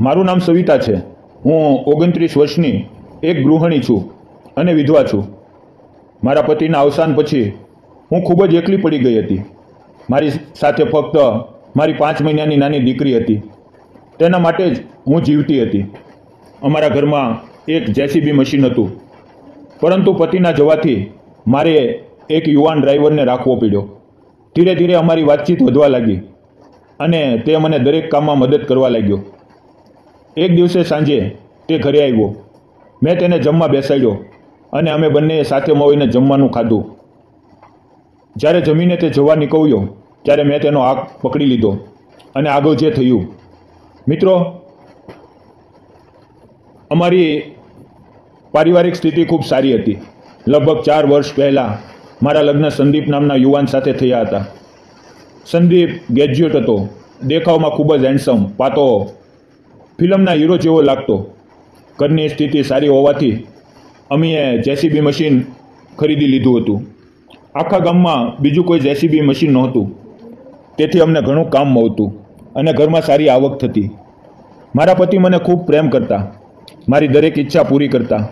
મારું નામ સવિતા છે। હું 29 વર્ષની એક ગૃહિણી છું અને વિધવા છું। મારા પતિના અવસાન પછી હું ખૂબ જ એકલી પડી ગઈ હતી। મારી સાથે ફક્ત મારી 5 મહિનાની નાની દીકરી હતી। તેના માટે જ હું જીવતી હતી। અમારા ઘરમાં એક જેસીબી મશીન હતું, પરંતુ પતિના જવાથી મારે એક યુવાન ડ્રાઈવરને રાખવો પડ્યો। ધીરે ધીરે અમારી વાતચીત વધવા લાગી અને તે મને દરેક કામમાં મદદ કરવા લાગ્યો। એક દિવસે સાંજે તે ઘરે આવ્યો। મેં તેને જમવા બેસાડ્યો અને અમે બંનેએ સાથે મળીને જમવાનું ખાધું। જ્યારે જમીને તે જવા નીકળ્યો ત્યારે મેં તેનો હાથ પકડી લીધો અને આગળ જે થયું, મિત્રો, અમારી પારિવારિક સ્થિતિ ખૂબ સારી હતી। લગભગ 4 વર્ષ પહેલાં મારા લગ્ન સંદીપ નામના યુવાન સાથે થયા હતા। સંદીપ ગ્રેજ્યુએટ હતો, દેખાવમાં ખૂબ જ હેન્ડસમ, પાતો, ફિલ્મના હીરો જેવો લાગતો। ઘરની સ્થિતિ સારી હોવાથી અમે જેસીબી મશીન ખરીદી લીધું હતું। આખા ગામમાં બીજું કોઈ જેસીબી મશીન નહોતું, તેથી અમને ઘણું કામ મળતું અને ઘરમાં સારી આવક થતી। મારા પતિ મને ખૂબ પ્રેમ કરતા, મારી દરેક ઈચ્છા પૂરી કરતા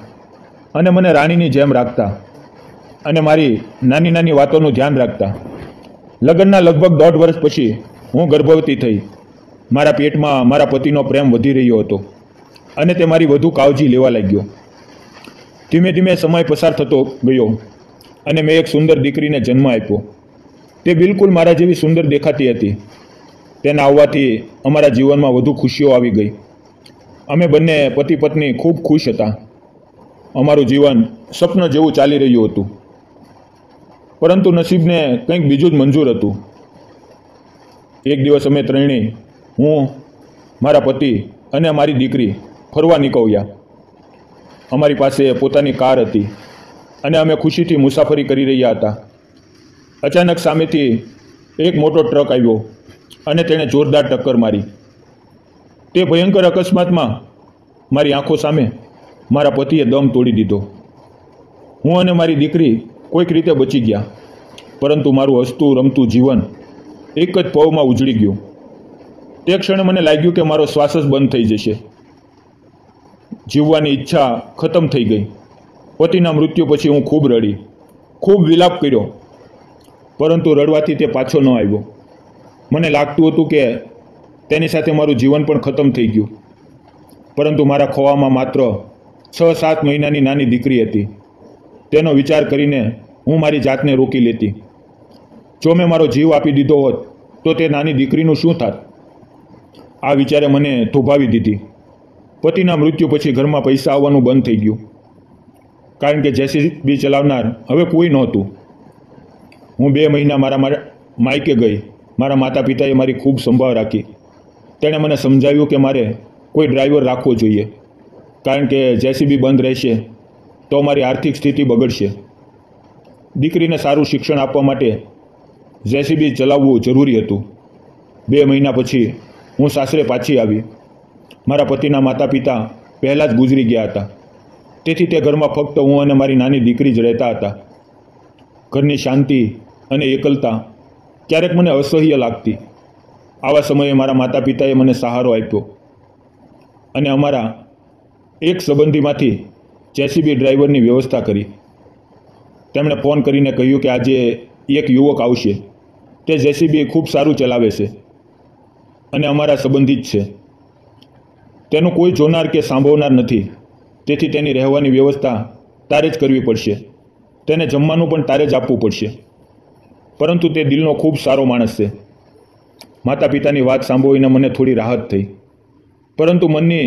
અને મને રાણીની જેમ રાખતા અને મારી નાની નાની વાતોનું ધ્યાન રાખતા। લગ્નના લગભગ 1.5 વર્ષ પછી હું ગર્ભવતી થઈ। મારા પેટમાં મારા પતિનો પ્રેમ વધી રહ્યો હતો અને તે મારી વધુ કાળજી લેવા લાગ્યો। ધીમે ધીમે સમય પસાર થતો ગયો અને મેં એક સુંદર દીકરીને જન્મ આપ્યો। તે બિલકુલ મારા જેવી સુંદર દેખાતી હતી। તેના આવવાથી અમારા જીવનમાં વધુ ખુશીઓ આવી ગઈ। અમે બંને પતિ પત્ની ખૂબ ખુશ હતા। અમારું જીવન સ્વપ્ન જેવું ચાલી રહ્યું હતું, પરંતુ નસીબને કંઈક બીજું જ મંજૂર હતું। એક દિવસ અમે ત્રણેય, હું, મારા પતિ અને મારી દીકરી ફરવા નીકળ્યા। અમારી પાસે પોતાની કાર હતી અને અમે ખુશીથી મુસાફરી કરી રહ્યા હતા। અચાનક સામેથી એક મોટો ટ્રક આવ્યો અને તેણે જોરદાર ટક્કર મારી। તે ભયંકર અકસ્માતમાં મારી આંખો સામે મારા પતિએ દમ તોડી દીધો। હું અને મારી દીકરી કોઈક રીતે બચી ગયા, પરંતુ મારું હસતું રમતું જીવન એક જ પળમાં ઉજળી ગયું। તે ક્ષણે મને લાગ્યું કે મારો શ્વાસ જ બંધ થઈ જશે। જીવવાની ઈચ્છા ખતમ થઈ ગઈ। પતિના મૃત્યુ પછી હું ખૂબ રડી, ખૂબ વિલાપ કર્યો, પરંતુ રડવાથી તે પાછો ન આવ્યો। મને લાગતું હતું કે તેની સાથે મારું જીવન પણ ખતમ થઈ ગયું, પરંતુ મારા ખોવામાં માત્ર 6-7 મહિનાની નાની દીકરી હતી। તેનો વિચાર કરીને હું મારી જાતને રોકી લેતી। જો મેં મારો જીવ આપી દીધો હોત તો તે નાની દીકરીનું શું થાત? આ વિચારે મને થોભાવી દીધી। પતિના મૃત્યુ પછી ઘરમાં પૈસા આવવાનું બંધ થઈ ગયું, કારણ કે જેસીબી ચલાવનાર હવે કોઈ નહોતું। હું 2 મહિના મારા માયકે ગઈ। મારા માતા પિતાએ મારી ખૂબ સંભાળ રાખી। તેણે મને સમજાવ્યું કે મારે કોઈ ડ્રાઈવર રાખવો જોઈએ, કારણ કે જેસીબી બંધ રહેશે તો મારી આર્થિક સ્થિતિ બગડશે। દીકરીને સારું શિક્ષણ આપવા માટે જેસીબી ચલાવવું જરૂરી હતું। 2 મહિના પછી હું સાસરે પાછી આવી। મારા પતિના માતા પિતા પહેલાં જ ગુજરી ગયા હતા, તેથી તે ઘરમાં ફક્ત હું અને મારી નાની દીકરી જ રહેતા હતા। ઘરની શાંતિ અને એકલતા ક્યારેક મને અસહ્ય લાગતી। આવા સમયે મારા માતા પિતાએ મને સહારો આપ્યો અને અમારા એક સંબંધીમાંથી જેસીબી ડ્રાઈવરની વ્યવસ્થા કરી। તેમણે ફોન કરીને કહ્યું કે આજે એક યુવક આવશે। તે જેસીબી ખૂબ સારું ચલાવે છે અને અમારા સંબંધિત છે। તેનું કોઈ જોનાર કે સાંભળનાર નથી, તેથી તેની રહેવાની વ્યવસ્થા તારે જ કરવી પડશે। તેને જમવાનું પણ તારે જ આપવું પડશે, પરંતુ તે દિલનો ખૂબ સારો માણસ છે। માતા પિતાની વાત સાંભળીને મને થોડી રાહત થઈ, પરંતુ મનની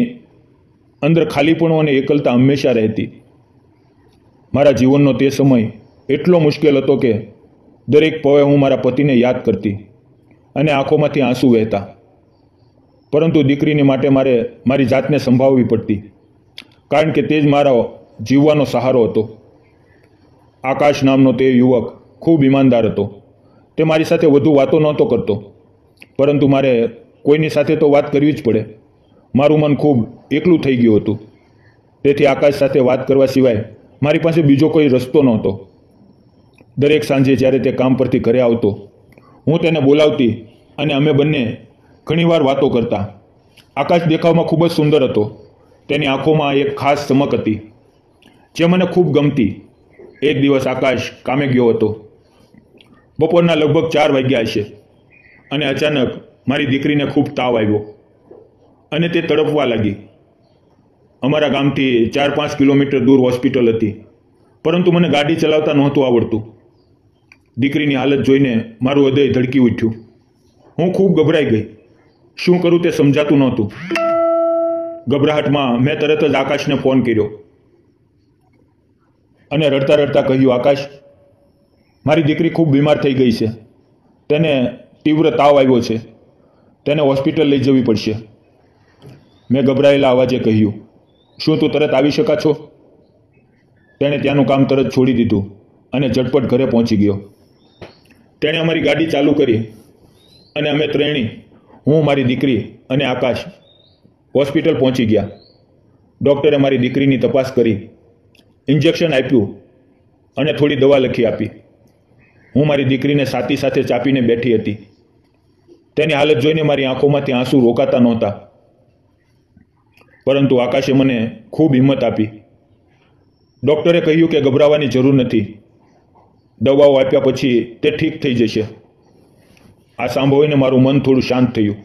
અંદર ખાલીપણું અને એકલતા હંમેશા રહેતી। મારા જીવનનો તે સમય એટલો મુશ્કેલ હતો કે દરેક પળે હું મારા પતિને યાદ કરતી અને આંખોમાંથી આંસુ વહેતા, પરંતુ દીકરીની માટે મારે મારી જાતને સંભાળવી પડતી, કારણ કે તે જ મારો જીવવાનો સહારો હતો। આકાશ નામનો તે યુવક ખૂબ ઈમાનદાર હતો। તે મારી સાથે વધુ વાતો નહોતો કરતો, પરંતુ મારે કોઈની સાથે તો વાત કરવી જ પડે। મારું મન ખૂબ એકલું થઈ ગયું હતું, તેથી આકાશ સાથે વાત કરવા સિવાય મારી પાસે બીજો કોઈ રસ્તો નહોતો। દરેક સાંજે જ્યારે તે કામ પરથી ઘરે આવતો, હું તેને બોલાવતી અને અમે બંને ઘણીવાર વાતો કરતા। આકાશ દેખાવમાં ખૂબ જ સુંદર હતો. તેની આંખોમાં એક ખાસ ચમક હતી જે મને ખૂબ ગમતી. એક દિવસ આકાશ કામે ગયો હતો. બપોરના લગભગ 4 વાગ્યા હશે અને અચાનક મારી દીકરીને ખૂબ તાવ આવ્યો અને તે તડપવા લાગી. અમારા ગામથી 4-5 કિલોમીટર દૂર હોસ્પિટલ હતી, પરંતુ મને ગાડી ચલાવતા નહોતું આવડતું. દીકરીની હાલત જોઈને મારું હૃદય ધડકી ઉઠ્યું. હું ખૂબ ગભરાઈ ગઈ. શું કરું તે સમજાતું નહોતું. ગભરાહટમાં મેં તરત જ આકાશને ફોન કર્યો અને રડતા રડતા કહ્યું, આકાશ, મારી દીકરી ખૂબ બીમાર થઈ ગઈ છે. તેને તીવ્ર તાવ આવ્યો છે. તેને હોસ્પિટલ લઈ જવી પડશે. મેં ગભરાયેલા અવાજે કહ્યું, શું તું તરત આવી શકા છો? તેણે ત્યાંનું કામ તરત છોડી દીધું અને ઝટપટ ઘરે પહોંચી ગયો. તેણે અમારી ગાડી ચાલુ કરી અને અમે ત્રણેય, હું, મારી દીકરી અને આકાશ, હોસ્પિટલ પહોંચી ગયા. ડૉક્ટરે મારી દીકરીની તપાસ કરી, ઇન્જેક્શન આપ્યું અને થોડી દવા લખી આપી. હું મારી દીકરીને છાતી સાથે ચાપીને બેઠી હતી. તેની હાલત જોઈને મારી આંખોમાંથી આંસુ રોકાતા નહોતા. પરંતુ આકાશે મને ખૂબ હિંમત આપી. ડૉક્ટરે કહ્યું કે ગભરાવાની જરૂર નથી. દવાઓ આપ્યા પછી તે ઠીક થઈ જશે. આ સાંભળીને મારું મન થોડું શાંત થયું.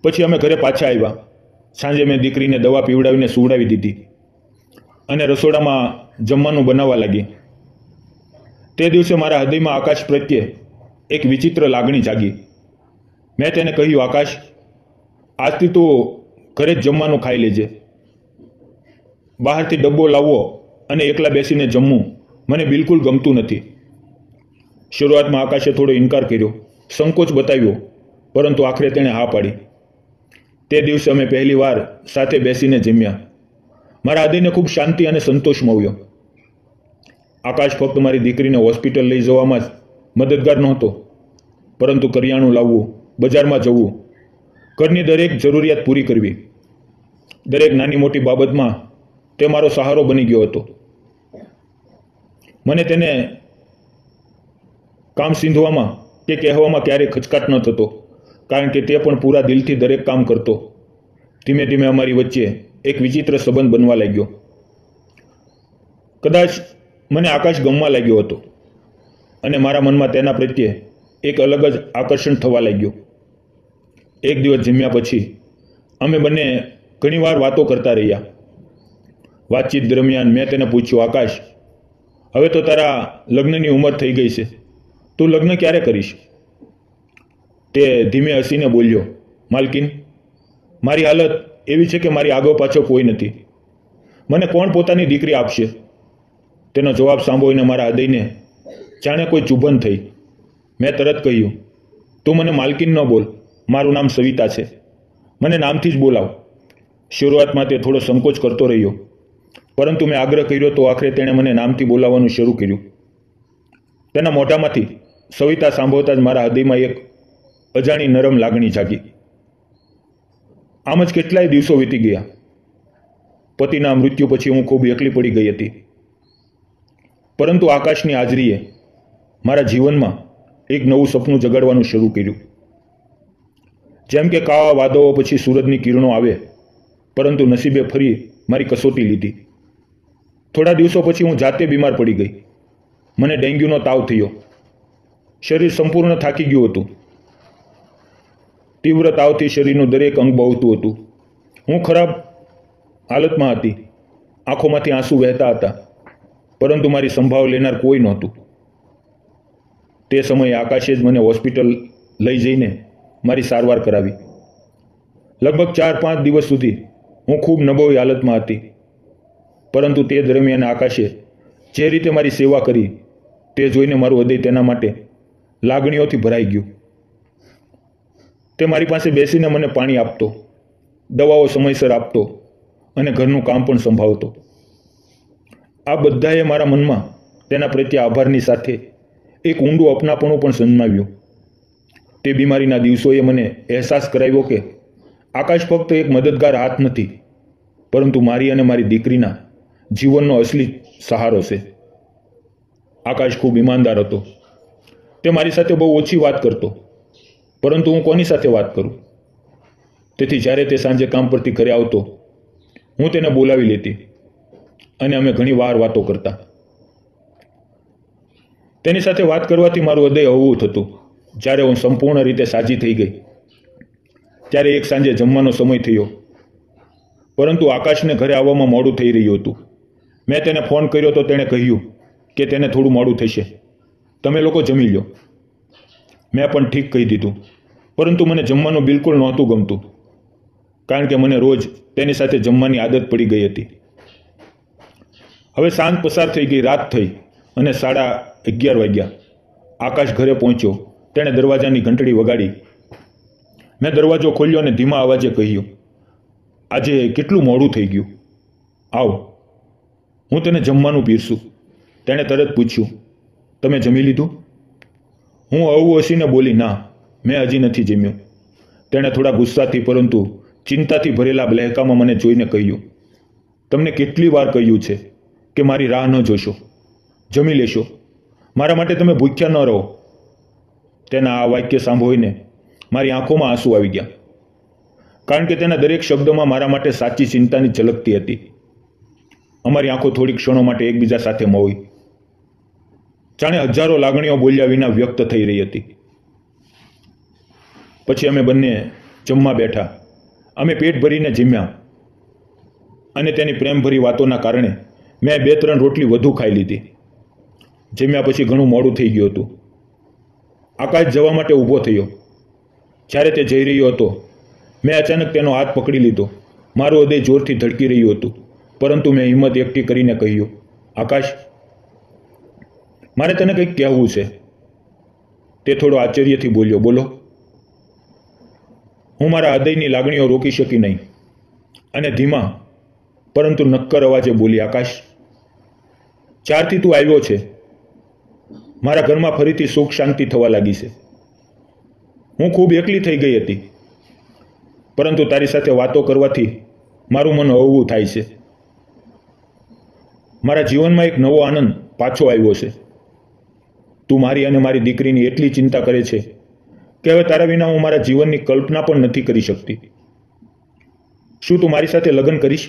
પછી અમે ઘરે પાછા આવ્યા. સાંજે મેં દીકરીને દવા પીવડાવીને સુવડાવી દીધી અને રસોડામાં જમવાનું બનાવવા લાગી. તે દિવસે મારા હૃદયમાં આકાશ પ્રત્યે એક વિચિત્ર લાગણી જાગી. મેં તેને કહ્યું, આકાશ, આજથી તું ઘરે જ જમવાનું ખાઈ લેજે. બહારથી ડબ્બો લાવવો અને એકલા બેસીને જમવું મને બિલકુલ ગમતું નથી. શરૂઆતમાં આકાશે થોડો ઇનકાર કર્યો, સંકોચ બતાવ્યો, પરંતુ આખરે તેણે હા પાડી. તે દિવસે અમે પહેલીવાર સાથે બેસીને જમ્યા. મારા હૃદયને ખૂબ શાંતિ અને સંતોષ મળ્યો. આકાશ ફક્ત મારી દીકરીને હોસ્પિટલ લઈ જવામાં જ મદદગાર નહોતો, પરંતુ કરિયાણું લાવવું, બજારમાં જવું, ઘરની દરેક જરૂરિયાત પૂરી કરવી, દરેક નાની મોટી બાબતમાં તે મારો સહારો બની ગયો હતો. મને તેને કામ સીંધવામાં કે કહેવામાં ક્યારેય ખચકાટ ન થતો, કારણ કે તે પણ પૂરા દિલથી દરેક કામ કરતો. ધીમે ધીમે અમારી વચ્ચે એક વિચિત્ર સંબંધ બનવા લાગ્યો. કદાચ મને આકાશ ગમવા લાગ્યો હતો અને મારા મનમાં તેના પ્રત્યે એક અલગ જ આકર્ષણ થવા લાગ્યું. એક દિવસ જમ્યા પછી અમે બંને ઘણીવાર વાતો કરતા રહ્યા. વાતચીત દરમિયાન મેં તેને પૂછ્યું, આકાશ, હવે તો તારા લગ્નની ઉંમર થઈ ગઈ છે. તું લગ્ન ક્યારે કરીશ? તે ધીમે હસીને બોલ્યો, માલકીન, મારી હાલત એવી છે કે મારી આગળ પાછળ કોઈ નથી. મને કોણ પોતાની દીકરી આપશે? તેનો જવાબ સાંભળીને મારા હૃદયને જાણે કોઈ ચુંબન થઈ. મેં તરત કહ્યું, તું મને માલકીન ન બોલ, મારું નામ સવિતા છે. મને નામથી જ બોલાવ. શરૂઆતમાં તે થોડો સંકોચ કરતો રહ્યો, પરંતુ મેં આગ્રહ કર્યો તો આખરે તેણે મને નામથી બોલાવવાનું શરૂ કર્યું. તેના મોઢામાંથી સવિતા સાંભળતા જ મારા હૃદયમાં એક અજાણી નરમ લાગણી જાગી. આમ જ કેટલાય દિવસો વીતી ગયા. પતિના મૃત્યુ પછી હું ખૂબ એકલી પડી ગઈ હતી, પરંતુ આકાશની હાજરીએ મારા જીવનમાં એક નવું સપનું જગાડવાનું શરૂ કર્યું. જેમ કે કાળા વાદળો પછી સૂરજની કિરણો આવે, પરંતુ નસીબે ફરી મારી કસોટી લીધી. થોડા દિવસો પછી હું જાતે બીમાર પડી ગઈ. મને ડેન્ગ્યુનો તાવ થયો. શરીર સંપૂર્ણ થાકી ગયું હતું. તીવ્ર તાવથી શરીરનું દરેક અંગ બળતું હતું. હું ખરાબ હાલતમાં હતી. આંખોમાંથી આંસુ વહેતા હતા, પરંતુ મારી સંભાળ લેનાર કોઈ નહોતું. તે સમયે આકાશે જ મને હોસ્પિટલ લઈ જઈને મારી સારવાર કરાવી. લગભગ 4-5 દિવસ સુધી હું ખૂબ નબળી હાલતમાં હતી, પરંતુ તે દરમિયાન આકાશે જે રીતે મારી સેવા કરી તે જોઈને મારું હૃદય તેના માટે લાગણીઓથી ભરાઈ ગયું. તે મારી પાસે બેસીને મને પાણી આપતો, દવાઓ સમયસર આપતો અને ઘરનું કામ પણ સંભાળતો. આ બધાએ મારા મનમાં તેના પ્રત્યે આભારની સાથે એક ઊંડું અપનાપણું પણ જન્માવ્યું. તે બીમારીના દિવસોએ મને અહેસાસ કરાવ્યો કે આકાશ ફક્ત એક મદદગાર હાથ નથી, પરંતુ મારી અને મારી દીકરીના જીવનનો અસલી સહારો છે. આકાશ ખૂબ ઈમાનદાર હતો. તે મારી સાથે બહુ ઓછી વાત કરતો, પરંતુ હું કોની સાથે વાત કરું? તેથી જ્યારે તે સાંજે કામ પરથી ઘરે આવતો હું તેને બોલાવી લેતી અને અમે ઘણી વાર વાતો કરતા. તેની સાથે વાત કરવાથી મારું હૃદય હળવું થતું. જ્યારે હું સંપૂર્ણ રીતે સાજી થઈ ગઈ ત્યારે એક સાંજે જમવાનો સમય થયો, પરંતુ આકાશને ઘરે આવવામાં મોડું થઈ રહ્યું હતું. મેં તેને ફોન કર્યો તો તેણે કહ્યું કે તેને થોડું મોડું થશે, તમે લોકો જમી લો. મેં પણ ઠીક કહી દીધું, પરંતુ મને જમવાનું બિલકુલ નહોતું ગમતું, કારણ કે મને રોજ તેની સાથે જમવાની આદત પડી ગઈ હતી. હવે સાંજ પસાર થઈ ગઈ, રાત થઈ અને 11:30 વાગ્યા. આકાશ ઘરે પહોંચ્યો. તેણે દરવાજાની ઘંટડી વગાડી. મેં દરવાજો ખોલ્યો અને ધીમા અવાજે કહ્યું, આજે કેટલું મોડું થઈ ગયું, આવ, હું તને જમવાનું પીરસું. તેણે તરત પૂછ્યું, તમે જમી લીધું? હું હળવું હસીને બોલી, ના, મેં હજી નથી જમ્યું. તેણે થોડા ગુસ્સાથી પરંતુ ચિંતાથી ભરેલા લહેકામાં મને જોઈને કહ્યું, તમને કેટલી વાર કહ્યું છે કે મારી રાહ ન જોશો, જમી લેશો, મારા માટે તમે ભૂખ્યા ન રહો. તેના આ વાક્ય સાંભળીને મારી આંખોમાં આંસુ આવી ગયા, કારણ કે તેના દરેક શબ્દમાં મારા માટે સાચી ચિંતાની ઝલકતી હતી. અમારી આંખો થોડીક ક્ષણો માટે એકબીજા સાથે મોઈ, જાણે હજારો લાગણીઓ બોલ્યા વિના વ્યક્ત થઈ રહી હતી. પછી અમે બંને જમવા બેઠા. અમે પેટ ભરીને જમ્યા અને તેની પ્રેમભરી વાતોના કારણે મેં 2-3 રોટલી વધુ ખાઈ લીધી. જમ્યા પછી ઘણું મોડું થઈ ગયું હતું. આકાશ જવા માટે ઊભો થયો. જ્યારે તે જઈ રહ્યો હતો મેં અચાનક તેનો હાથ પકડી લીધો. મારું હૃદય જોરથી ધડકી રહ્યું હતું, પરંતુ મેં હિંમત એકઠી કરીને કહ્યું, આકાશ, મારે તને કંઈક કહેવું છે. તે થોડો આશ્ચર્યથી બોલ્યો, બોલો. હું મારા હૃદયની લાગણીઓ રોકી શકી નહીં અને ધીમા પરંતુ નક્કર અવાજે બોલી, આકાશ, ચારથી તું આવ્યો છે. મારા ઘરમાં ફરીથી સુખ શાંતિ થવા લાગી છે. હું ખૂબ એકલી થઈ ગઈ હતી, પરંતુ તારી સાથે વાતો કરવાથી મારું મન હળવું થાય છે. મારા જીવનમાં એક નવો આનંદ પાછો આવ્યો છે. તું મારી અને મારી દીકરીની એટલી ચિંતા કરે છે કે હવે તારા વિના હું મારા જીવનની કલ્પના પણ નથી કરી શકતી. શું તું મારી સાથે લગ્ન કરીશ?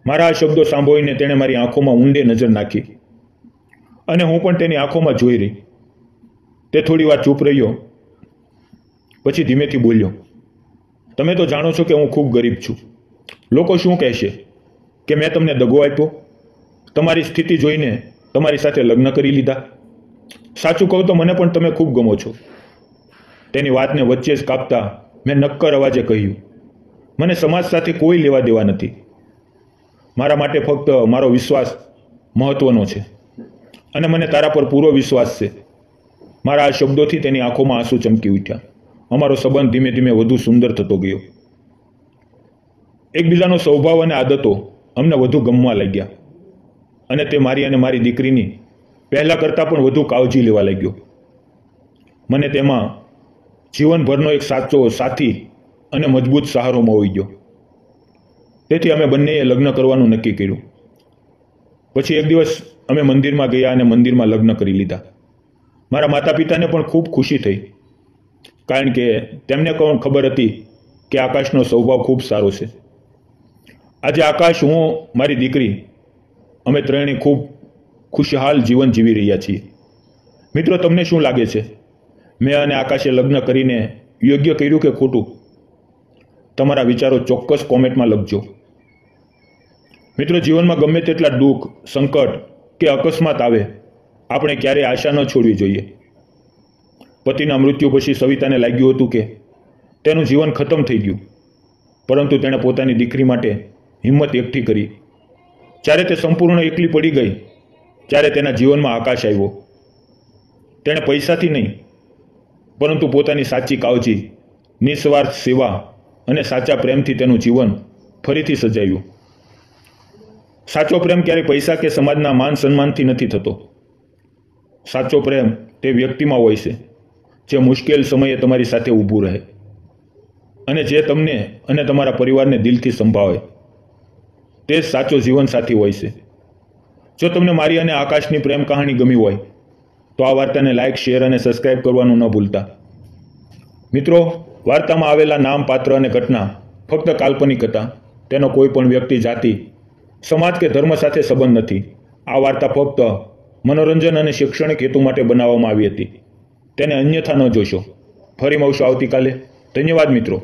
મારા આ શબ્દો સાંભળીને તેણે મારી આંખોમાં ઊંડે નજર નાખી અને હું પણ તેની આંખોમાં જોઈ રહી. તે થોડી વાર ચૂપ રહ્યો, પછી ધીમેથી બોલ્યો, તમે તો જાણો છો કે હું ખૂબ ગરીબ છું. લોકો શું કહેશે કે મેં તમને દગો આપ્યો, તમારી સ્થિતિ જોઈને તમારી સાથે લગ્ન કરી લીધા. સાચું કહું તો મને પણ તમે ખૂબ ગમો છો. તેની વાતને વચ્ચે જ કાપતા મેં નક્કર અવાજે કહ્યું, મને સમાજ સાથે કોઈ લેવા દેવા નથી. મારા માટે ફક્ત મારો વિશ્વાસ મહત્વનો છે અને મને તારા પર પૂરો વિશ્વાસ છે. મારા આ શબ્દોથી તેની આંખોમાં આંસુ ચમકી ઉઠ્યા. અમારો સંબંધ ધીમે ધીમે વધુ સુંદર થતો ગયો. એકબીજાનો સ્વભાવ અને આદતો અમને વધુ ગમવા લાગ્યા અને તે મારી અને મારી દીકરીની પહેલાં કરતાં પણ વધુ કાળજી લેવા લાગ્યો. મને તેમાં જીવનભરનો એક સાચો સાથી અને મજબૂત સહારો મળી ગયો. તેથી અમે બંનેએ લગ્ન કરવાનું નક્કી કર્યું. પછી એક દિવસ અમે મંદિરમાં ગયા અને મંદિરમાં લગ્ન કરી લીધા. મારા માતા પિતાને પણ ખૂબ ખુશી થઈ, કારણ કે તેમને પણ ખબર હતી કે આકાશનો સ્વભાવ ખૂબ સારો છે. આજે આકાશ, હું, મારી દીકરી, અમે ત્રણેય ખૂબ ખુશહાલ જીવન જીવી રહ્યા છીએ. મિત્રો, તમને શું લાગે છે, મેં અને આકાશે લગ્ન કરીને યોગ્ય કર્યું કે ખોટું? તમારા વિચારો ચોક્કસ કોમેન્ટમાં લખજો. મિત્રો, જીવનમાં ગમે તેટલા દુઃખ, સંકટ કે અકસ્માત આવે, આપણે ક્યારેય આશા ન છોડવી જોઈએ. પતિના મૃત્યુ પછી સવિતાને લાગ્યું હતું કે તેનું જીવન ખતમ થઈ ગયું, પરંતુ તેણે પોતાની દીકરી માટે હિંમત એકઠી કરી. જ્યારે તે સંપૂર્ણ એકલી પડી ગઈ, ત્યારે તેના જીવનમાં આકાશ આવ્યો. તેણે પૈસાથી નહીં, પરંતુ પોતાની સાચી કાળજી, નિસ્વાર્થ સેવા અને સાચા પ્રેમથી તેનું જીવન ફરીથી સજાવ્યું. સાચો પ્રેમ ક્યારેય પૈસા કે સમાજના માન સન્માનથી નથી થતો. સાચો પ્રેમ તે વ્યક્તિમાં હોય છે જે મુશ્કેલ સમયે તમારી સાથે ઊભું રહે અને જે તમને અને તમારા પરિવારને દિલથી સંભાળે. તે જ સાચો જીવનસાથી હોય છે. જો તમને મારી અને આકાશની પ્રેમ કહાણી ગમી હોય તો આ વાર્તાને લાઇક, શેર અને સબસ્ક્રાઇબ કરવાનું ન ભૂલતા. મિત્રો, વાર્તામાં આવેલા નામ, પાત્ર અને ઘટના ફક્ત કાલ્પનિક હતા. તેનો કોઈ પણ વ્યક્તિ, જાતિ, સમાજ કે ધર્મ સાથે સંબંધ નથી. આ વાર્તા ફક્ત મનોરંજન અને શૈક્ષણિક હેતુ માટે બનાવવામાં આવી હતી. તેને અન્યથા ન જોશો. ફરી મળશું આવતીકાલે. ધન્યવાદ મિત્રો.